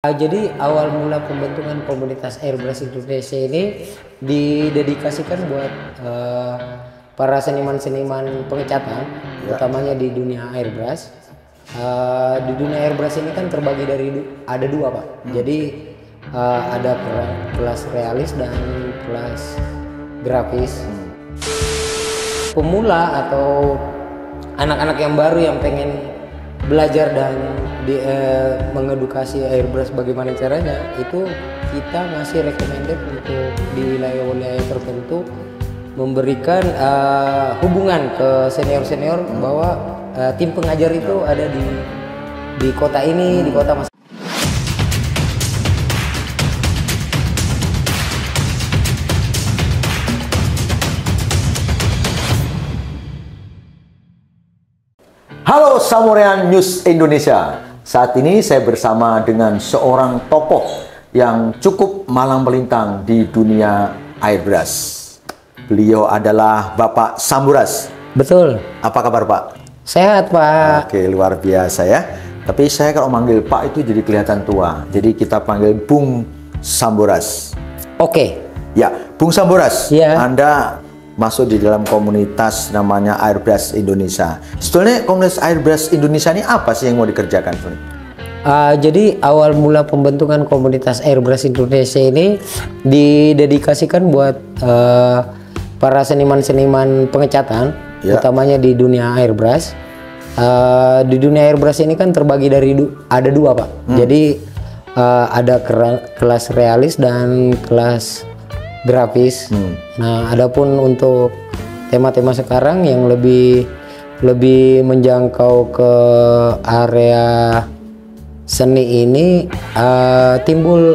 Jadi awal mula pembentukan komunitas Airbrush Indonesia ini didedikasikan buat para seniman-seniman pengecatan, utamanya di dunia airbrush. Di dunia airbrush ini kan terbagi dari ada dua, Pak. Jadi ada kelas realis dan kelas grafis. Pemula atau anak-anak yang baru yang pengen belajar dan mengedukasi airbrush bagaimana caranya, itu kita ngasih recommended untuk di wilayah-wilayah tertentu memberikan hubungan ke senior-senior bahwa tim pengajar itu ada di kota ini, di kota mas. Halo Samurian News Indonesia. Saat ini saya bersama dengan seorang tokoh yang cukup malang melintang di dunia airbrush. Beliau adalah Bapak Samburas. Betul. Apa kabar, Pak? Sehat, Pak. Oke, luar biasa ya. Tapi saya kalau manggil Pak itu jadi kelihatan tua. Jadi kita panggil Bung Samburas. Oke. Ya, Bung Samburas. Ya. Anda masuk di dalam komunitas namanya Airbrush Indonesia. Sebetulnya komunitas Airbrush Indonesia ini apa sih yang mau dikerjakan? Jadi awal mula pembentukan komunitas Airbrush Indonesia ini didedikasikan buat para seniman-seniman pengecatan, utamanya di dunia airbrush. Di dunia airbrush ini kan terbagi dari ada dua, Pak. Jadi ada kelas realis dan kelas grafis. Nah, adapun untuk tema-tema sekarang yang lebih menjangkau ke area seni ini, timbul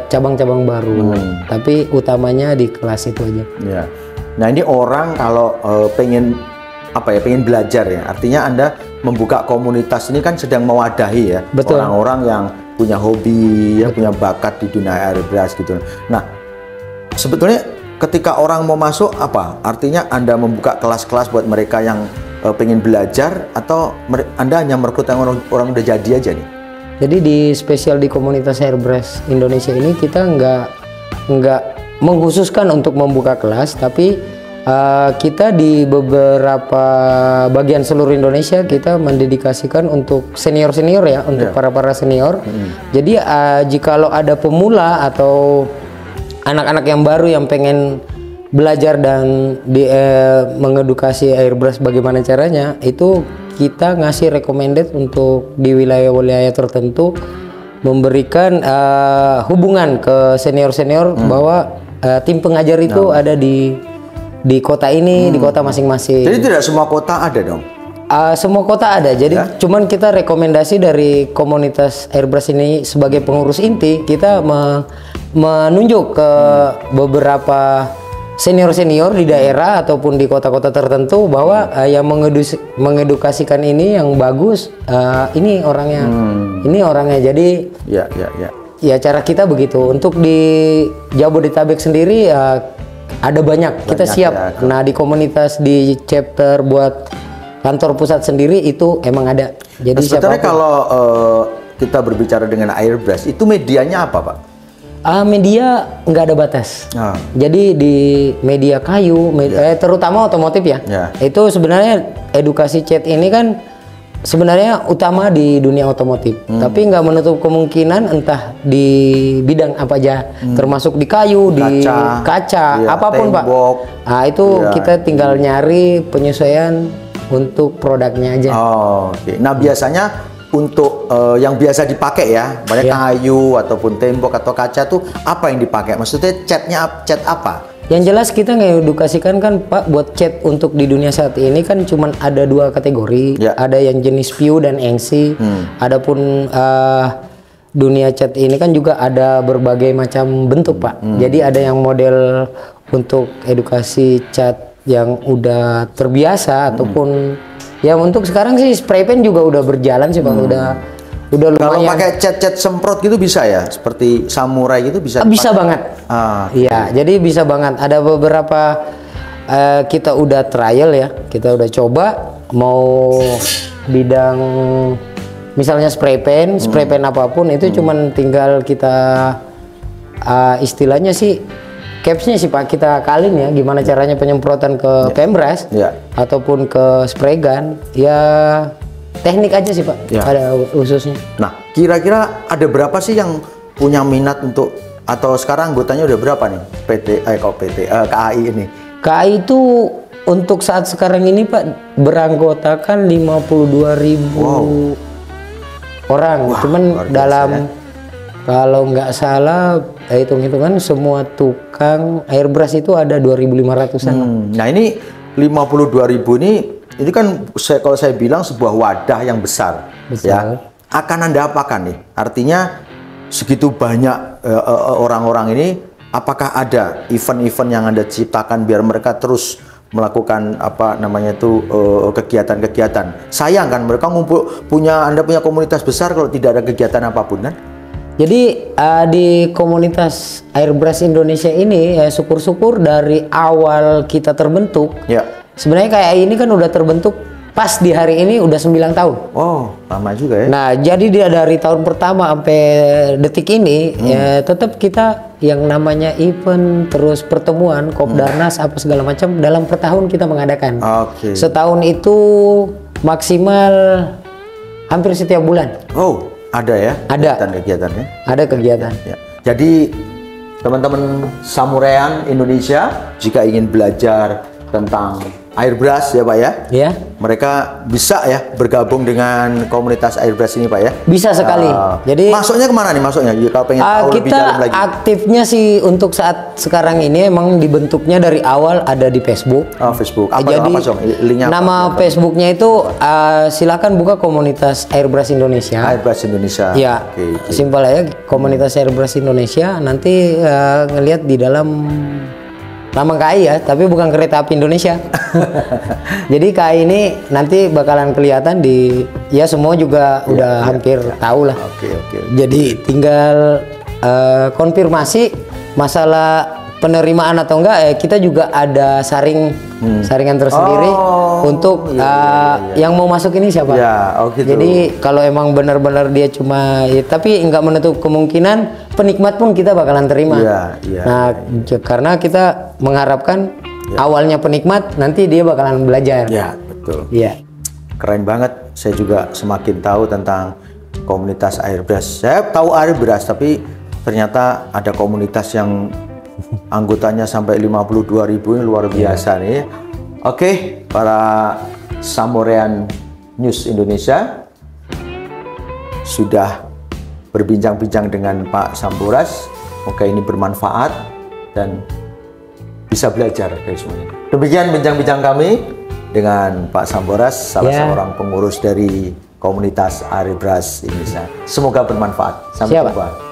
cabang-cabang baru. Tapi utamanya di kelas itu aja. Ya. Nah, ini orang kalau pengen pengen belajar ya. Artinya Anda membuka komunitas ini kan sedang mewadahi ya. Betul. Orang-orang yang punya hobi, ya, punya bakat di dunia airbrush gitu. Nah, sebetulnya ketika orang mau masuk apa? Artinya Anda membuka kelas-kelas buat mereka yang pengen belajar, atau Anda hanya merekrut yang orang udah jadi aja nih? Jadi di spesial di komunitas airbrush Indonesia ini kita nggak mengkhususkan untuk membuka kelas, tapi kita di beberapa bagian seluruh Indonesia kita mendedikasikan untuk senior-senior ya, untuk para senior. Jadi jikalau ada pemula atau anak-anak yang baru yang pengen belajar dan mengedukasi airbrush bagaimana caranya, itu kita ngasih recommended untuk di wilayah-wilayah tertentu memberikan hubungan ke senior-senior bahwa tim pengajar itu ada di kota ini, di kota masing-masing. Jadi tidak semua kota ada dong? Semua kota ada, jadi cuman kita rekomendasi dari komunitas airbrush ini sebagai pengurus inti, kita menunjuk ke beberapa senior-senior di daerah ataupun di kota-kota tertentu bahwa yang mengedukasikan ini yang bagus, ini orangnya. Jadi ya cara kita begitu. Untuk di Jabodetabek sendiri ada banyak kita siap ya. Nah, di komunitas di chapter buat kantor pusat sendiri itu emang ada. Jadi sebetulnya kalau kita berbicara dengan airbrush, itu medianya apa, Pak? Media nggak ada batas. Jadi di media kayu, terutama otomotif ya. Itu sebenarnya edukasi cat ini kan sebenarnya utama di dunia otomotif. Tapi nggak menutup kemungkinan entah di bidang apa aja, termasuk di kayu, di kaca, apapun, tembok, Pak. Nah, itu kita tinggal nyari penyesuaian untuk produknya aja. Oke. Nah, biasanya untuk yang biasa dipakai ya, banyak kayu ataupun tembok atau kaca tuh apa yang dipakai? Maksudnya cat apa? Yang jelas kita ngedukasikan kan, Pak, buat cat untuk di dunia saat ini kan cuman ada dua kategori. Ada yang jenis PU dan NC. Adapun dunia cat ini kan juga ada berbagai macam bentuk, Pak. Jadi ada yang model untuk edukasi cat yang udah terbiasa ataupun ya untuk sekarang sih spray paint juga udah berjalan sih, Pak. Udah lumayan. Kalau pakai cat semprot gitu bisa ya, seperti samurai gitu bisa? Bisa banget. Iya, jadi bisa banget. Ada beberapa kita udah trial ya, kita udah coba mau bidang misalnya spray pen apapun itu cuman tinggal kita istilahnya sih capsnya sih Pak, kita kalin ya gimana caranya penyemprotan ke pembras ataupun ke spray gun, ya teknik aja sih Pak, ada khususnya. Nah, kira-kira ada berapa sih yang punya minat untuk, atau sekarang anggotanya udah berapa nih KAI ini? KAI itu untuk saat sekarang ini Pak beranggotakan 52.000 orang. Wah, cuman dalam kalau nggak salah hitung-hitungan semua tukang airbrush itu ada 2.500-an. Nah ini 52.000 ini kan kalau saya bilang sebuah wadah yang besar. Ya. Akan Anda apakan nih? Artinya segitu banyak orang-orang ini, apakah ada event-event yang Anda ciptakan biar mereka terus melakukan kegiatan-kegiatan? Sayang kan mereka Anda punya komunitas besar kalau tidak ada kegiatan apapun kan? Jadi di komunitas Airbrush Indonesia ini ya syukur-syukur dari awal kita terbentuk. Sebenarnya kayak ini kan udah terbentuk pas di hari ini udah 9 tahun. Oh, lama juga ya. Nah, jadi dia dari tahun pertama sampai detik ini ya tetap kita yang namanya event terus pertemuan Kopdarnas apa segala macam dalam per tahun kita mengadakan. Setahun itu maksimal hampir setiap bulan. Oh, ada ya? Ada kegiatannya. Ada kegiatan. Ya. Jadi teman-teman Samurayan Indonesia jika ingin belajar tentang airbrush ya Pak ya, mereka bisa ya bergabung dengan komunitas airbrush ini Pak ya. Bisa sekali. Jadi masuknya kemana nih masuknya? Kalau pengen tahu lebih dalam lagi. Kita aktifnya sih untuk saat sekarang ini emang dibentuknya dari awal ada di Facebook. Facebook. Jadi linknya nama Facebooknya itu silakan buka komunitas airbrush Indonesia. Airbrush Indonesia. Ya, simpel aja komunitas airbrush Indonesia. Nanti ngelihat di dalam nama KAI ya, tapi bukan kereta api Indonesia. Jadi KAI ini nanti bakalan kelihatan di, ya semua juga udah hampir tahu lah. Jadi tinggal konfirmasi masalah penerimaan atau enggak ya, kita juga ada saringan tersendiri untuk yang mau masuk ini siapa. Jadi kalau emang benar-benar dia cuma tapi nggak menutup kemungkinan penikmat pun kita bakalan terima. Nah, karena kita mengharapkan awalnya penikmat, nanti dia bakalan belajar. Ya, betul. Iya. Keren banget. Saya juga semakin tahu tentang komunitas airbrush. Saya tahu airbrush, tapi ternyata ada komunitas yang anggotanya sampai 52.000, ini luar biasa nih. Oke, para Samurayan News Indonesia sudah berbincang-bincang dengan Pak Samburas. Semoga ini bermanfaat dan bisa belajar dari semuanya. Demikian bincang-bincang kami dengan Pak Samburas, salah seorang pengurus dari komunitas airbrush Indonesia. Semoga bermanfaat. Sampai jumpa.